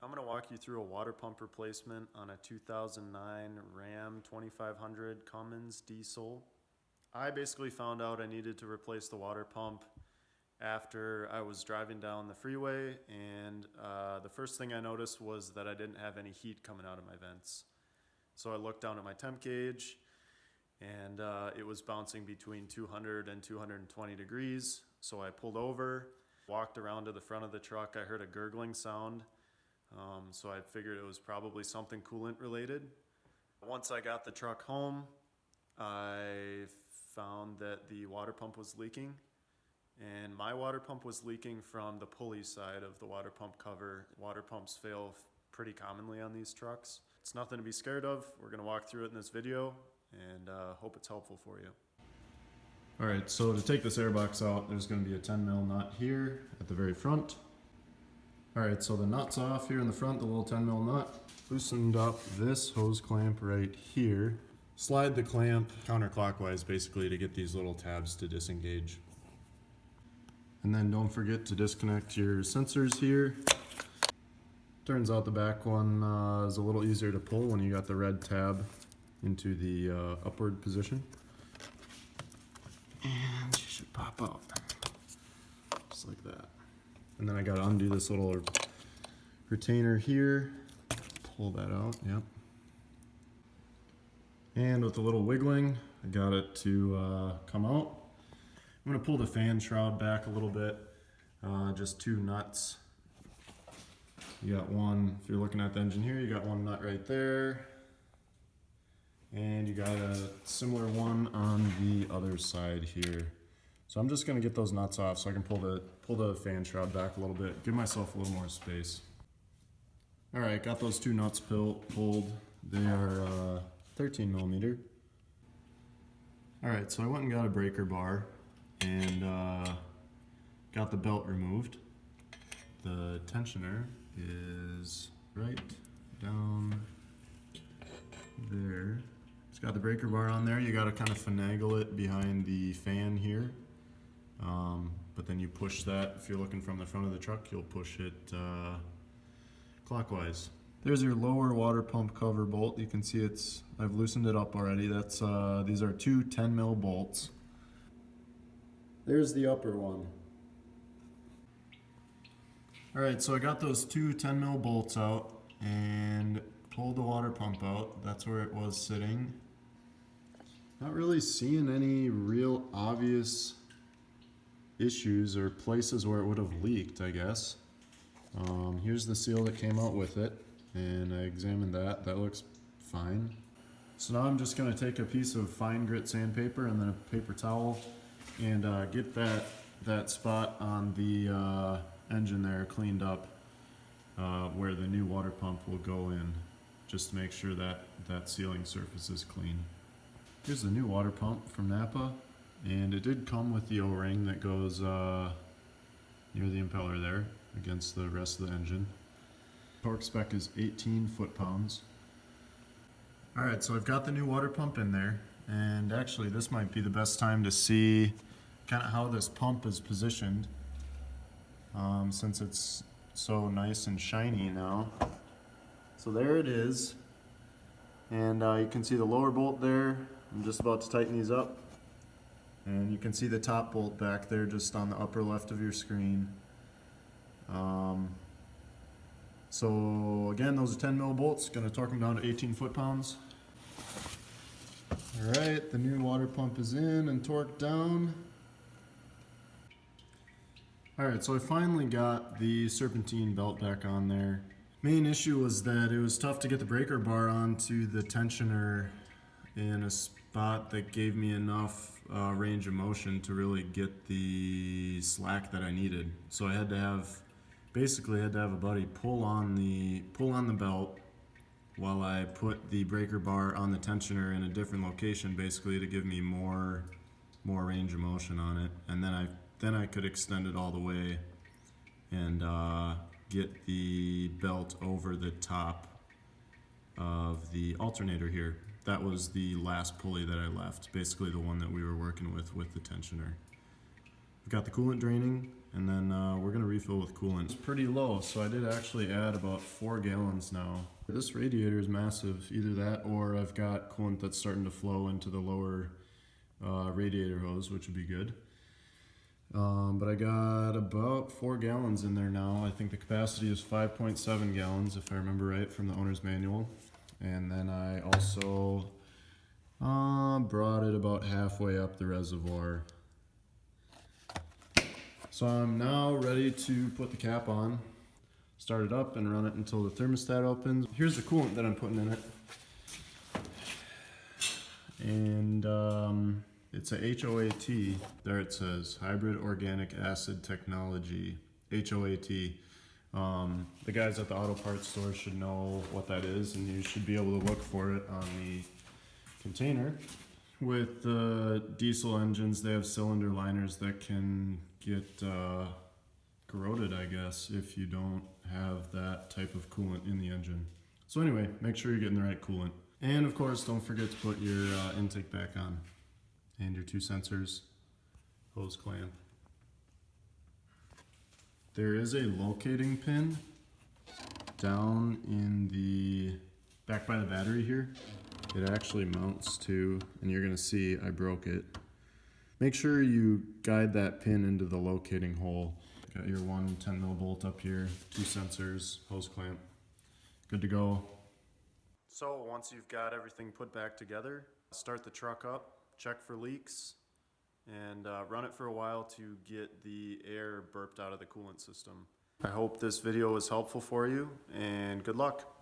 I'm going to walk you through a water pump replacement on a 2009 Ram 2500 Cummins diesel. I basically found out I needed to replace the water pump after I was driving down the freeway, and the first thing I noticed was that I didn't have any heat coming out of my vents. So I looked down at my temp gauge, and it was bouncing between 200 and 220 degrees. So I pulled over, walked around to the front of the truck. I heard a gurgling sound. So I figured it was probably something coolant related. Once I got the truck home, I found that the water pump was leaking, and my water pump was leaking from the pulley side of the water pump cover. Water pumps fail pretty commonly on these trucks. It's nothing to be scared of. We're going to walk through it in this video, and hope it's helpful for you. Alright, so to take this air box out, there's going to be a 10 mil nut here at the very front. Alright, so the nut's off here in the front, the little 10 mil nut. Loosened up this hose clamp right here. Slide the clamp counterclockwise basically to get these little tabs to disengage. And then don't forget to disconnect your sensors here. Turns out the back one is a little easier to pull when you got the red tab into the upward position. And she should pop out, just like that. And then I gotta undo this little retainer here, pull that out, yep. And with a little wiggling, I got it to come out. I'm gonna pull the fan shroud back a little bit, just two nuts. You got one, if you're looking at the engine here, you got one nut right there. And you got a similar one on the other side here. So I'm just gonna get those nuts off so I can pull the fan shroud back a little bit, give myself a little more space. All right, got those two nuts pulled. They are 13 millimeter. All right, so I went and got a breaker bar and got the belt removed. The tensioner is right down there. It's got the breaker bar on there. You got to kind of finagle it behind the fan here. But then you push that. If you're looking from the front of the truck, you'll push it clockwise. There's your lower water pump cover bolt. You can see I've loosened it up already. That's these are two 10 mil bolts. There's the upper one. All right, so I got those two 10 mil bolts out and pulled the water pump out. That's where it was sitting. Not really seeing any real obvious issues or places where it would have leaked, I guess. Here's the seal that came out with it, and I examined that. That looks fine. So now I'm just going to take a piece of fine grit sandpaper and then a paper towel and get that spot on the engine there cleaned up where the new water pump will go in, just to make sure that that sealing surface is clean. Here's the new water pump from Napa, and it did come with the O-ring that goes near the impeller there against the rest of the engine. Torque spec is 18 foot-pounds. Alright, so I've got the new water pump in there, and actually this might be the best time to see kind of how this pump is positioned, since it's so nice and shiny now. So there it is, and you can see the lower bolt there. I'm just about to tighten these up, and you can see the top bolt back there just on the upper left of your screen. So again, those are 10 mil bolts, gonna torque them down to 18 foot-pounds. All right, the new water pump is in and torqued down. All right, so I finally got the serpentine belt back on there. Main issue was that it was tough to get the breaker bar onto the tensioner in a spot that gave me enough range of motion to really get the slack that I needed. So I had to have a buddy pull on the belt while I put the breaker bar on the tensioner in a different location, basically to give me more range of motion on it, and then I could extend it all the way and get the belt over the top of the alternator here. That was the last pulley that I left, basically the one that we were working with the tensioner. We've got the coolant draining, and then we're gonna refill with coolant. It's pretty low, so I did actually add about 4 gallons now. This radiator is massive, either that or I've got coolant that's starting to flow into the lower radiator hose, which would be good. But I got about 4 gallons in there now. I think the capacity is 5.7 gallons, if I remember right from the owner's manual. And then I also brought it about halfway up the reservoir. So I'm now ready to put the cap on, start it up, and run it until the thermostat opens. Here's the coolant that I'm putting in it. And it's a HOAT. There it says, Hybrid Organic Acid Technology, HOAT. The guys at the auto parts store should know what that is, and you should be able to look for it on the container. With the diesel engines, they have cylinder liners that can get corroded, I guess, if you don't have that type of coolant in the engine. So anyway, make sure you're getting the right coolant. And of course, don't forget to put your intake back on. And your 2 sensors, hose clamp. There is a locating pin down in the back by the battery here. It actually mounts to, and you're gonna see I broke it. Make sure you guide that pin into the locating hole. Got your 1 10 bolt up here, 2 sensors, hose clamp. Good to go. So once you've got everything put back together, start the truck up, check for leaks, and run it for a while to get the air burped out of the coolant system. I hope this video was helpful for you, and good luck.